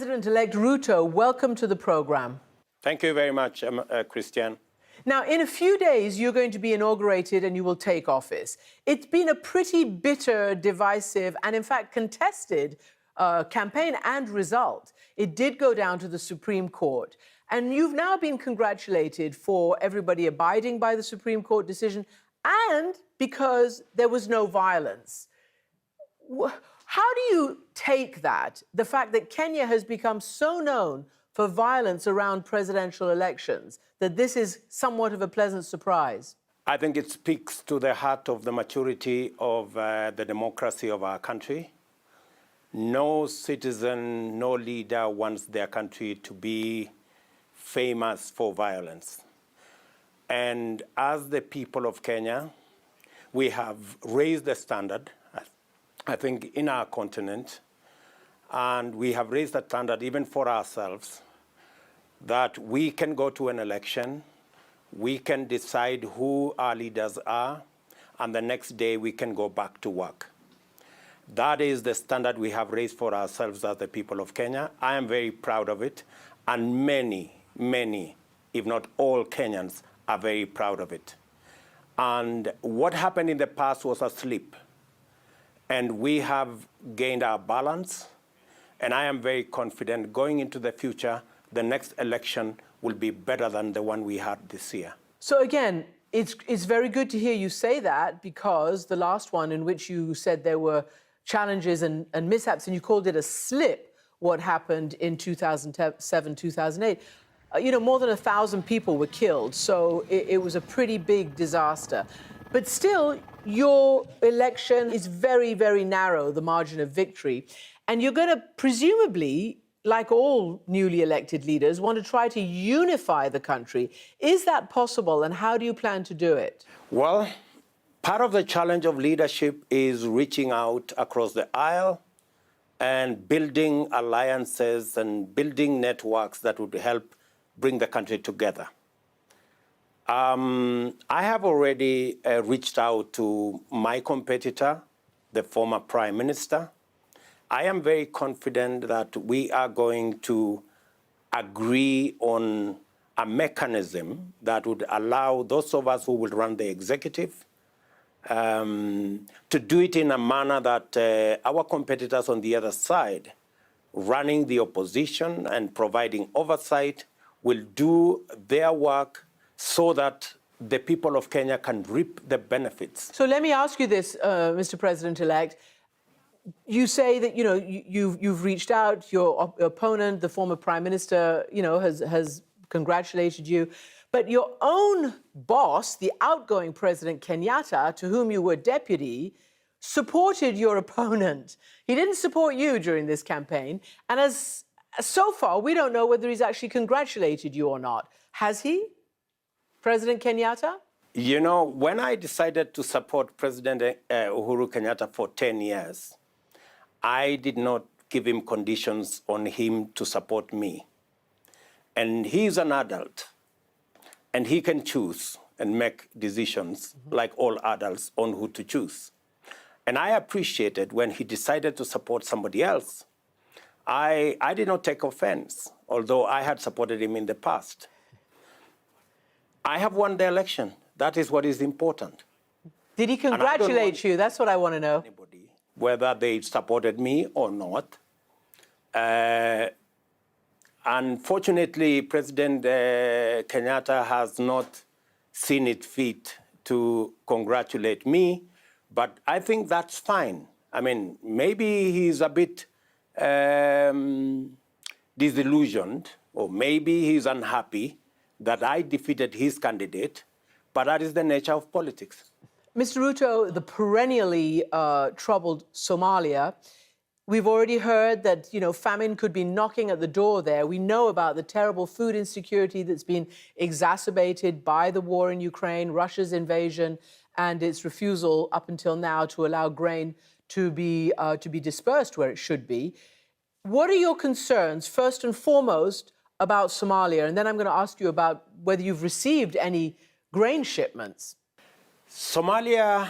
President-elect Ruto, welcome to the program. Thank you very much, Christiane. Now, in a few days, you're going to be inaugurated and you will take office. It's been a pretty bitter, divisive, and in fact contested campaign and result. It did go down to the Supreme Court. And you've now been congratulated for everybody abiding by the Supreme Court decision and because there was no violence. How do you take that, the fact that Kenya has become so known for violence around presidential elections, that this is somewhat of a pleasant surprise? I think it speaks to the heart of the maturity of the democracy of our country. No citizen, no leader wants their country to be famous for violence. And as the people of Kenya, we have raised the standard, I think, in our continent, and we have raised the standard even for ourselves, that we can go to an election, we can decide who our leaders are, and the next day we can go back to work. That is the standard we have raised for ourselves as the people of Kenya. I am very proud of it, and many, if not all Kenyans are very proud of it. And what happened in the past was a slip. And we have gained our balance, and I am very confident going into the future, the next election will be better than the one we had this year. So again, it's very good to hear you say that, because the last one in which you said there were challenges and mishaps, and you called it a slip, what happened in 2007, 2008, more than 1,000 people were killed. So it was a pretty big disaster. But still, your election is very, very narrow, the margin of victory. And you're going to presumably, like all newly elected leaders, want to try to unify the country. Is that possible, and how do you plan to do it? Well, part of the challenge of leadership is reaching out across the aisle and building alliances and building networks that would help bring the country together. I have already reached out to my competitor, the former Prime Minister. I am very confident that we are going to agree on a mechanism that would allow those of us who will run the executive to do it in a manner that our competitors on the other side, running the opposition and providing oversight, will do their work so that the people of Kenya can reap the benefits. So let me ask you this, Mr. President-elect. You say that, you've reached out, your opponent, the former Prime Minister, has congratulated you. But your own boss, the outgoing President Kenyatta, to whom you were deputy, supported your opponent. He didn't support you during this campaign. And so far, we don't know whether he's actually congratulated you or not. Has he? President Kenyatta? When I decided to support President Uhuru Kenyatta for 10 years, I did not give him conditions on him to support me. And he's an adult, and he can choose and make decisions like all adults on who to choose. And I appreciated when he decided to support somebody else. I did not take offense, although I had supported him in the past. I have won the election. That is what is important. Did he congratulate you? That's what I want to know. Anybody, whether they supported me or not. Unfortunately, President Kenyatta has not seen it fit to congratulate me, but I think that's fine. I mean, maybe he's a bit disillusioned, or maybe he's unhappy that I defeated his candidate, but that is the nature of politics. Mr. Ruto, the perennially troubled Somalia, we've already heard that, famine could be knocking at the door there. We know about the terrible food insecurity that's been exacerbated by the war in Ukraine, Russia's invasion, and its refusal up until now to allow grain to be dispersed where it should be. What are your concerns, first and foremost, about Somalia? And then I'm going to ask you about whether you've received any grain shipments. Somalia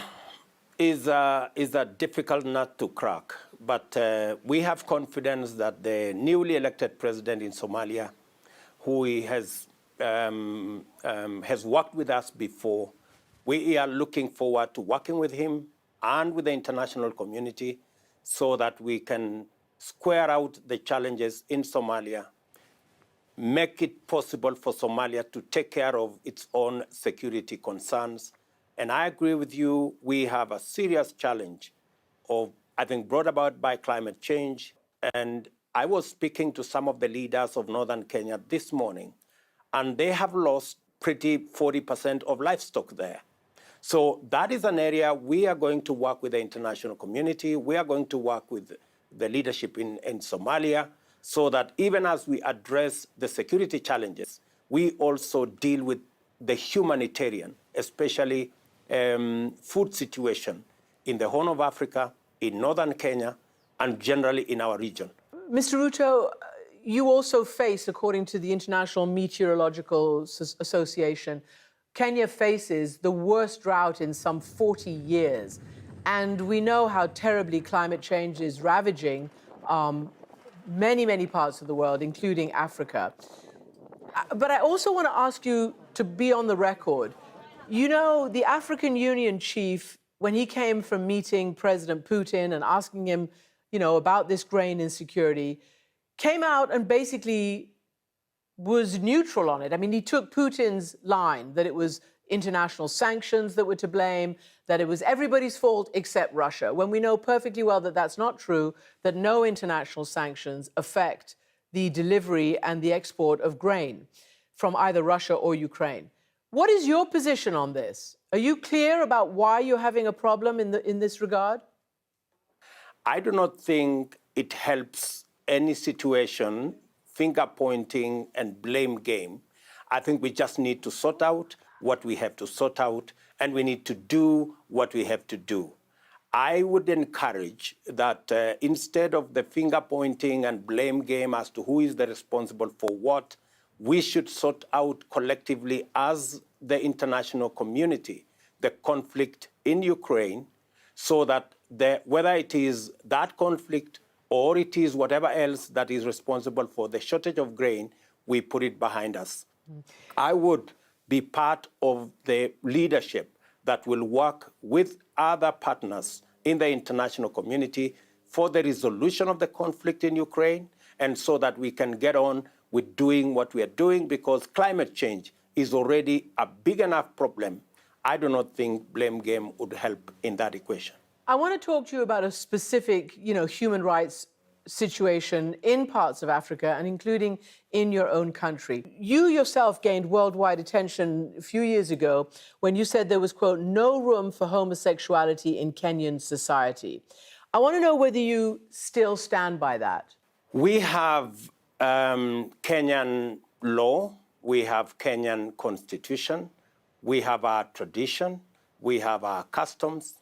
is a difficult nut to crack but we have confidence that the newly elected president in Somalia, who has worked with us before, we are looking forward to working with him and with the international community so that we can square out the challenges in Somalia, make it possible for Somalia to take care of its own security concerns. And I agree with you, we have a serious challenge I think, brought about by climate change. And I was speaking to some of the leaders of northern Kenya this morning, and they have lost pretty 40% of livestock there. So that is an area we are going to work with the international community. We are going to work with the leadership in Somalia so that even as we address the security challenges, we also deal with the humanitarian, especially food situation in the Horn of Africa, in northern Kenya, and generally in our region. Mr. Ruto, you also face, according to the International Meteorological Association, Kenya faces the worst drought in some 40 years. And we know how terribly climate change is ravaging many, many parts of the world, including Africa. But I also want to ask you to be on the record. You know, the African Union chief, when he came from meeting President Putin and asking him, you know, about this grain insecurity, came out and basically was neutral on it. I mean, he took Putin's line that it was international sanctions that were to blame, that it was everybody's fault except Russia, when we know perfectly well that that's not true, that no international sanctions affect the delivery and the export of grain from either Russia or Ukraine. What is your position on this? Are you clear about why you're having a problem in this regard? I do not think it helps any situation, finger-pointing and blame game. I think we just need to sort out what we have to sort out, and we need to do what we have to do. I would encourage that instead of the finger-pointing and blame game as to who is the responsible for what, we should sort out collectively as the international community the conflict in Ukraine so that whether it is that conflict or it is whatever else that is responsible for the shortage of grain, we put it behind us. I would be part of the leadership that will work with other partners in the international community for the resolution of the conflict in Ukraine, and so that we can get on with doing what we are doing, because climate change is already a big enough problem. I do not think blame game would help in that equation. I want to talk to you about a specific, human rights situation in parts of Africa and including in your own country. You yourself gained worldwide attention a few years ago when you said there was, quote, no room for homosexuality in Kenyan society. I want to know whether you still stand by that. We have Kenyan law, we have Kenyan constitution, we have our tradition, we have our customs.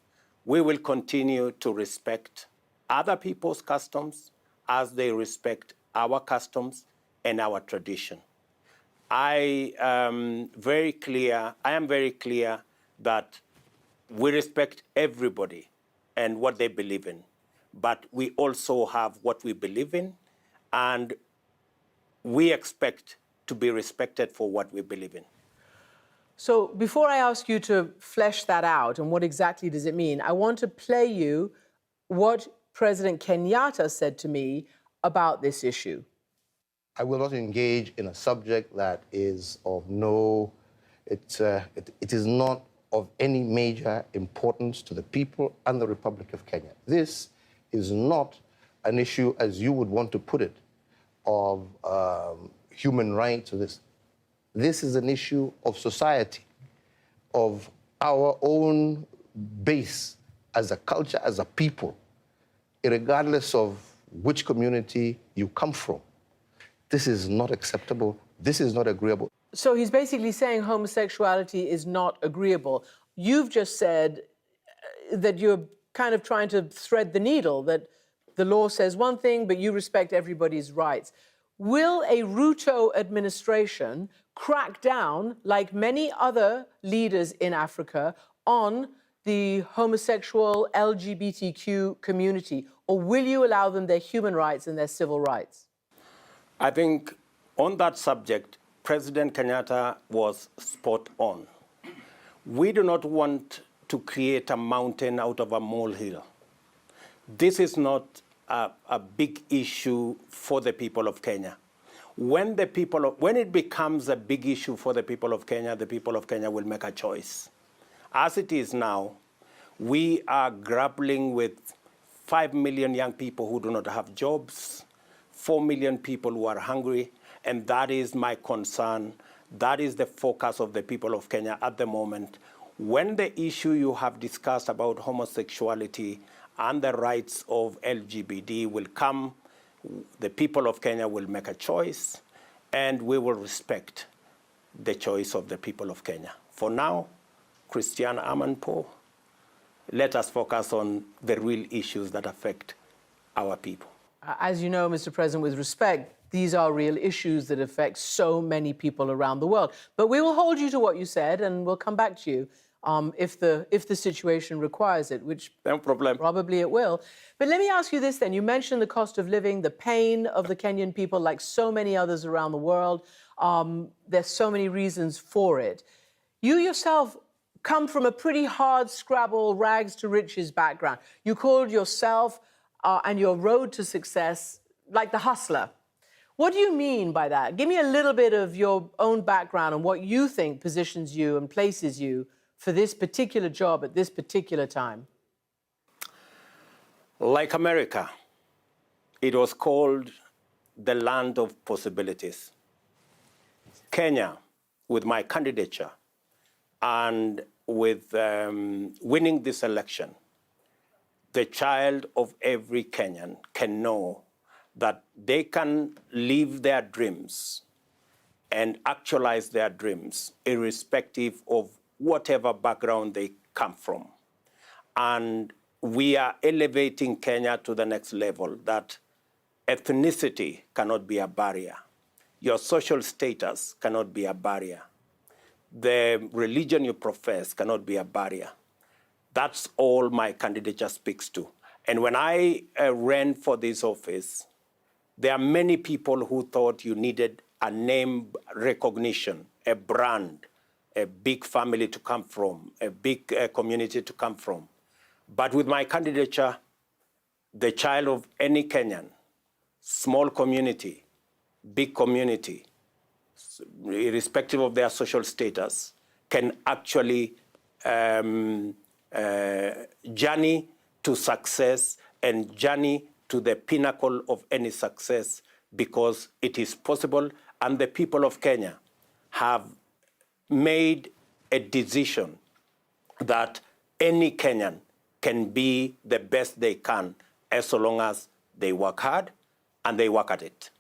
We will continue to respect other people's customs as they respect our customs and our tradition. I am very clear that we respect everybody and what they believe in, but we also have what we believe in, and we expect to be respected for what we believe in. So before I ask you to flesh that out and what exactly does it mean, I want to play you what President Kenyatta said to me about this issue. I will not engage in a subject that is of it is not of any major importance to the people and the Republic of Kenya. This is not an issue, as you would want to put it, of human rights or this. This is an issue of society, of our own base as a culture, as a people, regardless of which community you come from. This is not acceptable. This is not agreeable. So he's basically saying homosexuality is not agreeable. You've just said that you're kind of trying to thread the needle, that the law says one thing, but you respect everybody's rights. Will a Ruto administration crack down, like many other leaders in Africa, on the homosexual LGBTQ community? or will you allow them their human rights and their civil rights? I think on that subject, President Kenyatta was spot on. We do not want to create a mountain out of a molehill. This is not a big issue for the people of Kenya. When it becomes a big issue for the people of Kenya will make a choice. As it is now, we are grappling with 5 million young people who do not have jobs, 4 million people who are hungry, and that is my concern. That is the focus of the people of Kenya at the moment. When the issue you have discussed about homosexuality and the rights of LGBT will come, the people of Kenya will make a choice, and we will respect the choice of the people of Kenya. For now, Christiane Amanpour, let us focus on the real issues that affect our people. As you know, Mr. President, with respect, these are real issues that affect so many people around the world. But we will hold you to what you said, and we'll come back to you if the situation requires it, which no problem. Probably it will. But let me ask you this then. You mentioned the cost of living, the pain of the Kenyan people, like so many others around the world. There's so many reasons for it. You yourself come from a pretty hard scrabble, rags to riches background. You called yourself and your road to success like the hustler. What do you mean by that? Give me a little bit of your own background and what you think positions you and places you for this particular job at this particular time. Like America, it was called the land of possibilities. Kenya, with my candidature and with winning this election, the child of every Kenyan can know that they can live their dreams and actualize their dreams irrespective of whatever background they come from. And we are elevating Kenya to the next level, that ethnicity cannot be a barrier. Your social status cannot be a barrier. The religion you profess cannot be a barrier. That's all my candidature speaks to. And when I ran for this office, there are many people who thought you needed a name recognition, a brand, a big family to come from, a big community to come from. But with my candidature, the child of any Kenyan, small community, big community, irrespective of their social status, can actually journey to success and journey to the pinnacle of any success, because it is possible, and the people of Kenya have made a decision that any Kenyan can be the best they can as long as they work hard and they work at it.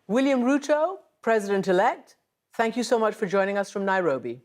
William Ruto, President-elect, thank you so much for joining us from Nairobi.